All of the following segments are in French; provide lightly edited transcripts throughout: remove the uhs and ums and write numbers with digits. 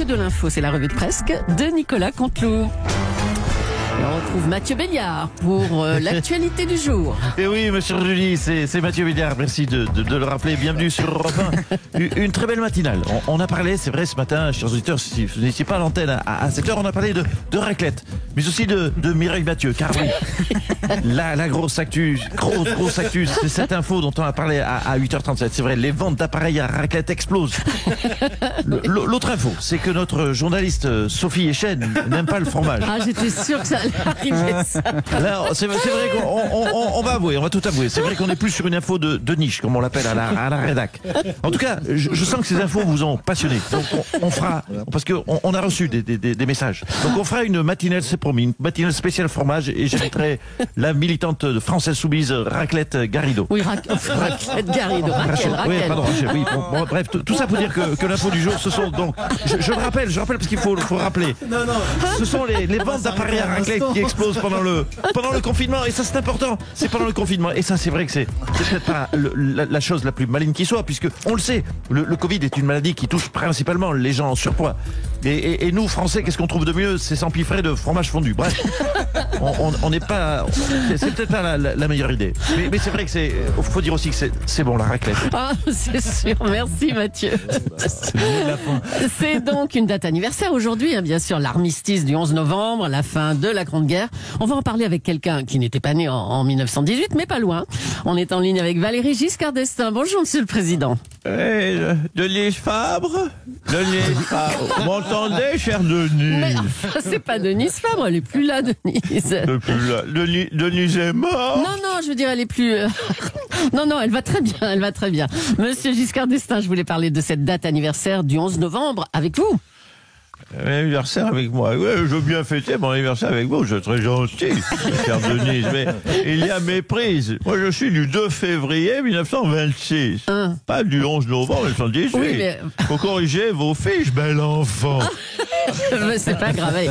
que de l'info, c'est la revue de presque de Nicolas Canteloup. Et on retrouve Mathieu Béliard pour l'actualité du jour. Et oui, monsieur Julie, c'est Mathieu Béliard, merci de le rappeler. Bienvenue sur Europe 1. Une très belle matinale. On a parlé, c'est vrai, ce matin, chers auditeurs, si vous n'étiez pas à l'antenne à cette heure, on a parlé de raclette, mais aussi de Mireille Mathieu, car oui, la grosse actu, grosse actu, c'est cette info dont on a parlé à 8h37. C'est vrai, les ventes d'appareils à raclette explosent. L'autre info, c'est que notre journaliste Sophie Echen n'aime pas le fromage. Ah, j'étais sûre que ça allait arriver, ça. Là, c'est vrai qu'on va avouer, on va tout avouer. C'est vrai qu'on est plus sur une info de niche, comme on l'appelle à la rédac. En tout cas, je sens que ces infos vous ont passionné. Donc on fera, parce qu'on a reçu des messages. Donc on fera une matinale, c'est promis, une matinale spéciale fromage, et j'inviterai la militante de Française Soumise, Raclette Garrido. Oui, Raclette Garrido. Rachel. Oui, pardon, Rachel, oui. Bon, bref, tout ça pour dire que l'info du jour, ce sont donc, je le rappelle parce qu'il faut rappeler. Ce sont les ventes d'appareils à raclette qui explosent pendant le confinement, et ça c'est important, c'est pendant le confinement, et ça c'est vrai que c'est peut-être pas la chose la plus maligne qui soit, puisque on le sait, le Covid est une maladie qui touche principalement les gens en surpoids, et nous Français, qu'est-ce qu'on trouve de mieux? C'est s'empiffrer de fromage fondu. Bref, on n'est pas, c'est peut-être pas la meilleure idée, mais c'est vrai que faut dire aussi que c'est bon la raclette. Ah, c'est sûr, merci Mathieu. C'est donc une date anniversaire aujourd'hui, hein, bien sûr, l'armistice du 11 novembre, la fin de la Grande Guerre. On va en parler avec quelqu'un qui n'était pas né en 1918, mais pas loin. On est en ligne avec Valéry Giscard d'Estaing. Bonjour, Monsieur le Président. Denise Fabre. Vous m'entendez, cher Denise? Mais c'est pas Denise Fabre, elle est plus là, Denise. Denise est morte. Non, je veux dire, elle est plus... Non, elle va très bien. Monsieur Giscard d'Estaing, je voulais parler de cette date anniversaire du 11 novembre avec vous. Anniversaire avec moi. Oui, je veux bien fêter mon anniversaire avec vous, c'est très gentil, chère Denise, mais il y a méprise. Moi, je suis du 2 février 1926, pas du 11 novembre 1918. Oui, mais... Faut corriger vos fiches, bel enfant. Mais c'est pas grave. Allez.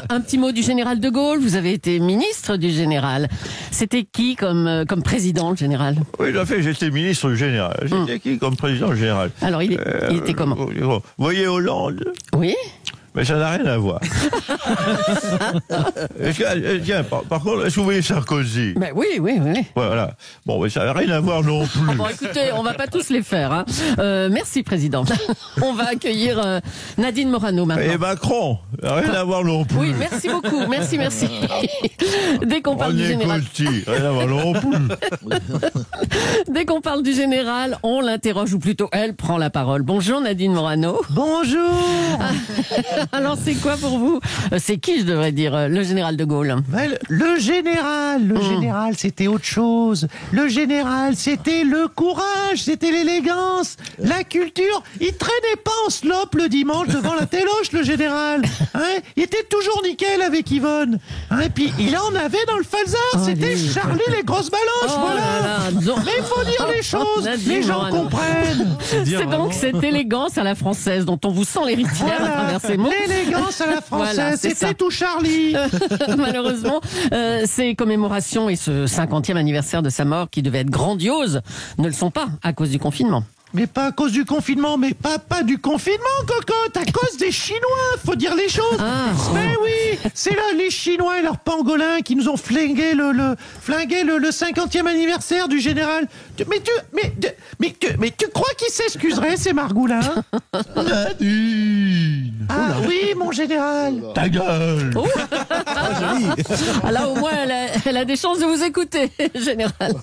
Un petit mot du général de Gaulle. Vous avez été ministre du général. C'était qui comme président, le général? Oui, tout à fait, j'étais ministre du général. J'étais qui comme président du général? Alors, il était comment? Vous voyez Hollande? Oui. Mais ça n'a rien à voir. Tiens, par contre, est-ce que vous voyez Sarkozy? Ben oui. Voilà. Bon, mais ça n'a rien à voir non plus. Bon, écoutez, on va pas tous les faire. Hein. Merci, Président. On va accueillir Nadine Morano maintenant. Et Macron, rien à voir non plus. Oui, merci beaucoup. Merci. Dès qu'on parle du général... rien à voir non plus. Dès qu'on parle du général, on l'interroge, ou plutôt elle prend la parole. Bonjour Nadine Morano. Bonjour. Alors c'est quoi pour vous? C'est qui, je devrais dire, le général de Gaulle? Le général, c'était autre chose. Le général, c'était le courage, c'était l'élégance, la culture. Il traînait pas en slop le dimanche devant la téloche, le général. Hein, il était toujours nickel avec Yvonne. Hein, et puis il en avait dans le falzar, c'était Charlie les grosses baloches, voilà. Mais il faut dire les choses, les gens comprennent. C'est donc cette élégance à la française dont on vous sent l'héritière à travers ces mots. L'élégance à la française, Voilà, c'était ça. tout Charlie. Malheureusement, ces commémorations et ce 50e anniversaire de sa mort, qui devait être grandiose, ne le sont pas à cause du confinement. Mais pas à cause du confinement, mais pas du confinement, cocotte, à cause des Chinois, faut dire les choses. Mais oui, c'est là les Chinois et leurs pangolins qui nous ont flingué le 50e anniversaire du général. Mais tu crois qu'ils s'excuseraient, ces margoulins? Nadine. Ah oui, mon général. Ta gueule. Oh. Ah, là, au moins, elle a des chances de vous écouter, général.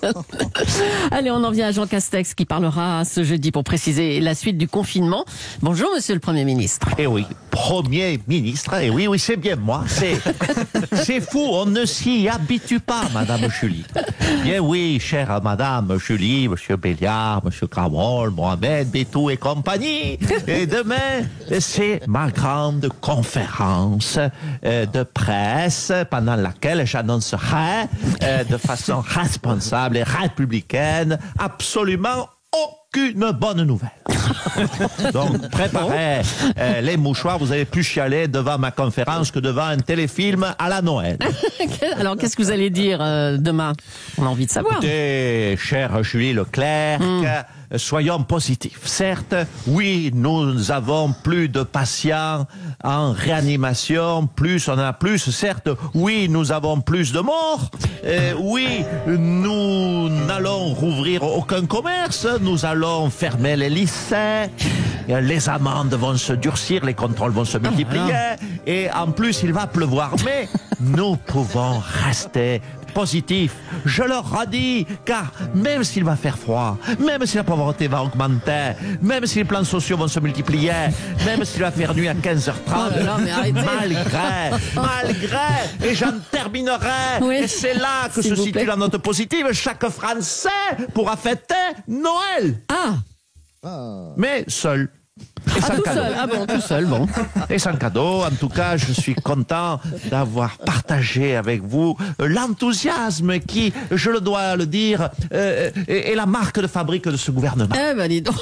Allez, on en vient à Jean Castex qui parlera ce jeudi pour préciser la suite du confinement. Bonjour, monsieur le Premier ministre. Eh oui, Premier ministre, eh oui, c'est bien moi. C'est fou, on ne s'y habitue pas, Madame Julie. Bien oui, chère Madame Julie, Monsieur Béliard, Monsieur Cramol, Mohamed, Bétou et compagnie. Et demain, c'est ma grande conférence de presse pendant laquelle j'annoncerai de façon responsable et républicaine absolument aucune bonne nouvelle. Donc, préparez les mouchoirs. Vous avez plus chialer devant ma conférence que devant un téléfilm à la Noël. Alors, qu'est-ce que vous allez dire demain? On a envie de savoir. Écoutez, cher Julie Leclerc, soyons positifs. Certes, oui, nous avons plus de patients en réanimation, plus on en a plus. Certes, oui, nous avons plus de morts. Oui, nous n'allons rouvrir aucun commerce. Nous allons fermer les lycées. Les amendes vont se durcir, les contrôles vont se multiplier. Et en plus, il va pleuvoir. Mais nous pouvons rester positif. Je leur redis, car même s'il va faire froid, même si la pauvreté va augmenter, même si les plans sociaux vont se multiplier, même s'il va faire nuit à 15h30, malgré, et j'en terminerai, et c'est là que se situe la note positive, chaque Français pourra fêter Noël. Mais seul. Et sans tout cadeau. seul. Ah bon, tout seul, bon. Et sans cadeau, en tout cas, je suis content d'avoir partagé avec vous l'enthousiasme qui, je le dois le dire, est la marque de fabrique de ce gouvernement. Eh ben dis donc,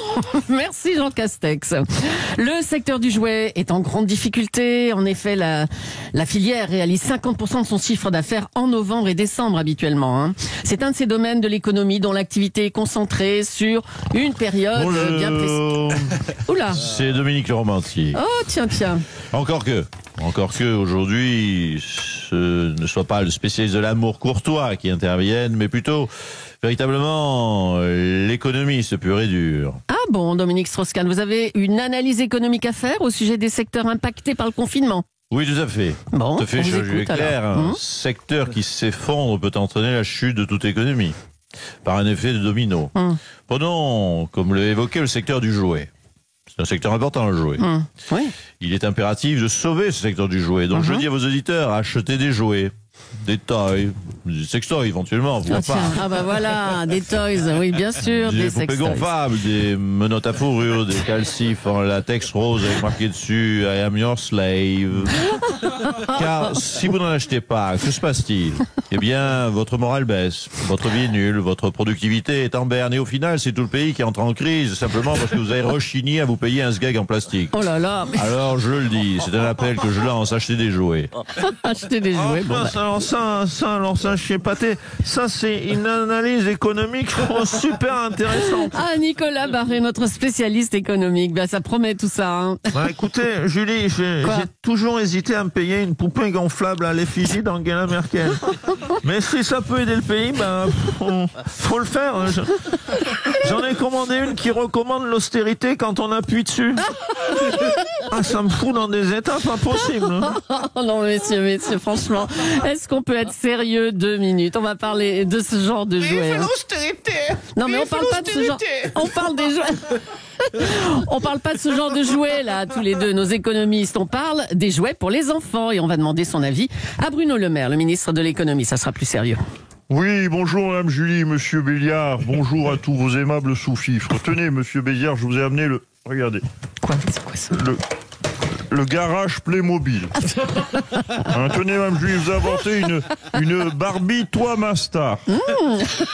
merci Jean Castex. Le secteur du jouet est en grande difficulté. En effet, la filière réalise 50% de son chiffre d'affaires en novembre et décembre habituellement. Hein. C'est un de ces domaines de l'économie dont l'activité est concentrée sur une période bien précise. Oula. C'est Dominique Le Romantier. Oh tiens. Encore que aujourd'hui, ce ne soit pas le spécialiste de l'amour courtois qui intervienne, mais plutôt véritablement l'économiste pur et dur. Ah bon, Dominique Strauss-Kahn, vous avez une analyse économique à faire au sujet des secteurs impactés par le confinement? Oui, tout à fait. Bon, tout à fait, on vous cher Jules écoute, Leclerc. alors. Un secteur qui s'effondre peut entraîner la chute de toute économie par un effet de domino. Prenons, comme l'a évoqué, le secteur du jouet. C'est un secteur important, le jouet. Oui. Il est impératif de sauver ce secteur du jouet. Donc je dis à vos auditeurs, achetez des jouets, des toys, des sextoys éventuellement, pourquoi pas. Ah bah voilà, des toys, oui bien sûr, des poupées sextoys. gonflables, des menottes à fourrure, des calcifs en latex rose avec marqué dessus I am your slave. Car si vous n'en achetez pas, que se passe-t-il? Eh bien, votre morale baisse, votre vie est nulle, votre productivité est en berne et au final, c'est tout le pays qui entre en crise simplement parce que vous avez rechigné à vous payer un sgeg en plastique. Oh là là, mais Alors je le dis, c'est un appel que je lance, achetez des jouets. acheter des jouets, bon. Alors ça, je sais pas, ça c'est une analyse économique super intéressante. Ah, Nicolas Barré, notre spécialiste économique. Ben, ça promet tout ça. Hein. Bah, écoutez, Julie, j'ai toujours hésité à me payer une poupée gonflable à l'effigie d'Angela Merkel. Mais si ça peut aider le pays, ben, faut le faire. J'en ai commandé une qui recommande l'austérité quand on appuie dessus. Ah, ça me fout dans des états pas possibles. Oh non, messieurs, franchement, est-ce qu'on peut être sérieux 2 minutes? On va parler de ce genre de jouets. L'austérité. Non, mais on parle pas de ce genre. On parle des jouets. On parle pas de ce genre de jouets, là, tous les deux, nos économistes. On parle des jouets pour les enfants et on va demander son avis à Bruno Le Maire, le ministre de l'économie. Ça sera plus sérieux. Oui, bonjour Madame Julie, Monsieur Béliard, bonjour à tous vos aimables sous-fifres. Tenez, Monsieur Béliard, je vous ai amené le... Regardez. Quoi? C'est quoi ça? Le garage Playmobil. Tenez, Mme Julie, vous inventez une Barbie Toi Mastar.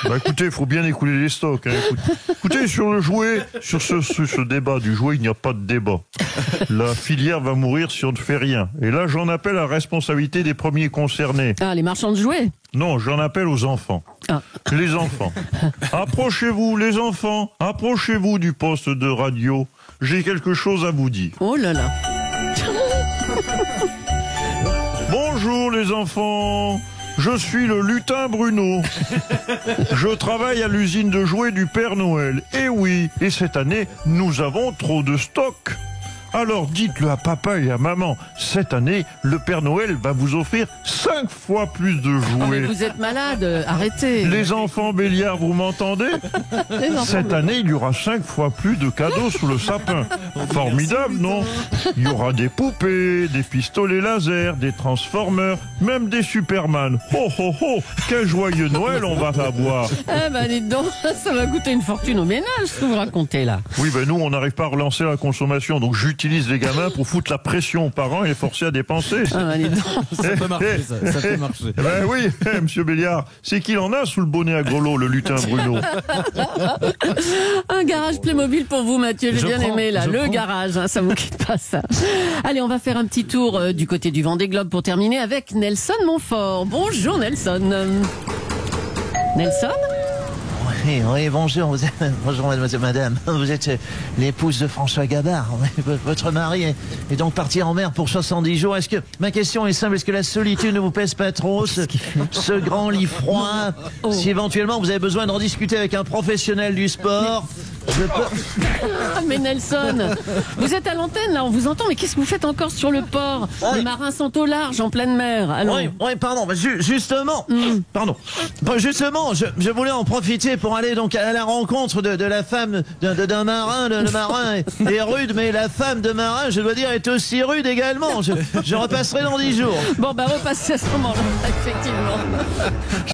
Bah écoutez, il faut bien écouler les stocks. Hein. Écoutez, sur le jouet, sur ce débat du jouet, il n'y a pas de débat. La filière va mourir si on ne fait rien. Et là, j'en appelle à la responsabilité des premiers concernés. Ah, les marchands de jouets? Non, j'en appelle aux enfants. Ah. Les enfants. Approchez-vous, les enfants. Approchez-vous du poste de radio. J'ai quelque chose à vous dire. Oh là là. Bonjour les enfants, je suis le lutin Bruno. Je travaille à l'usine de jouets du Père Noël. Et oui, et cette année, nous avons trop de stock. Alors dites-le à papa et à maman, cette année, le Père Noël va vous offrir 5 fois plus de Oh, mais jouets. vous êtes malade, arrêtez. Les enfants Béliard, vous m'entendez? Cette année, il y aura 5 fois plus de cadeaux sous le sapin. Formidable, non? Il y aura des poupées, des pistolets laser, des transformers, même des Superman. Oh oh oh, quel joyeux Noël on va avoir. Eh ben, dites donc, ça va coûter une fortune au ménage, ce que vous racontez là. Oui, ben nous, on n'arrive pas à relancer la consommation, donc j'utilise utilisent les gamins pour foutre la pression aux parents et les forcer à dépenser. Ah, bah, dis donc. Ça peut marcher, ça peut marcher. Eh ben oui, monsieur Béliard, c'est qu'il en a sous le bonnet à grelot, le lutin Bruno. Un garage Playmobil pour vous, Mathieu. J'ai Je bien prends, aimé, là. je Le prends. garage, hein, ça vous quitte pas, ça. Allez, on va faire un petit tour du côté du Vendée Globe pour terminer avec Nelson Montfort. Bonjour, Nelson. Nelson? Oui, bonjour, bonjour mademoiselle, madame. Vous êtes l'épouse de François Gabard. Votre mari est donc parti en mer pour 70 jours. Ma question est simple, est-ce que la solitude ne vous pèse pas trop, ce grand lit froid? Si éventuellement vous avez besoin d'en discuter avec un professionnel du sport, je peux... Ah, mais Nelson, vous êtes à l'antenne, là, on vous entend, mais qu'est-ce que vous faites encore sur le port? Les marins sont au large, en pleine mer. Alors... Oui, pardon, justement, justement, je voulais en profiter pour aller donc à la rencontre de la femme d'un marin. Le marin est rude, mais la femme de marin, je dois dire, est aussi rude également. Je repasserai dans 10 jours. Bon, bah, repassez à ce moment-là, effectivement.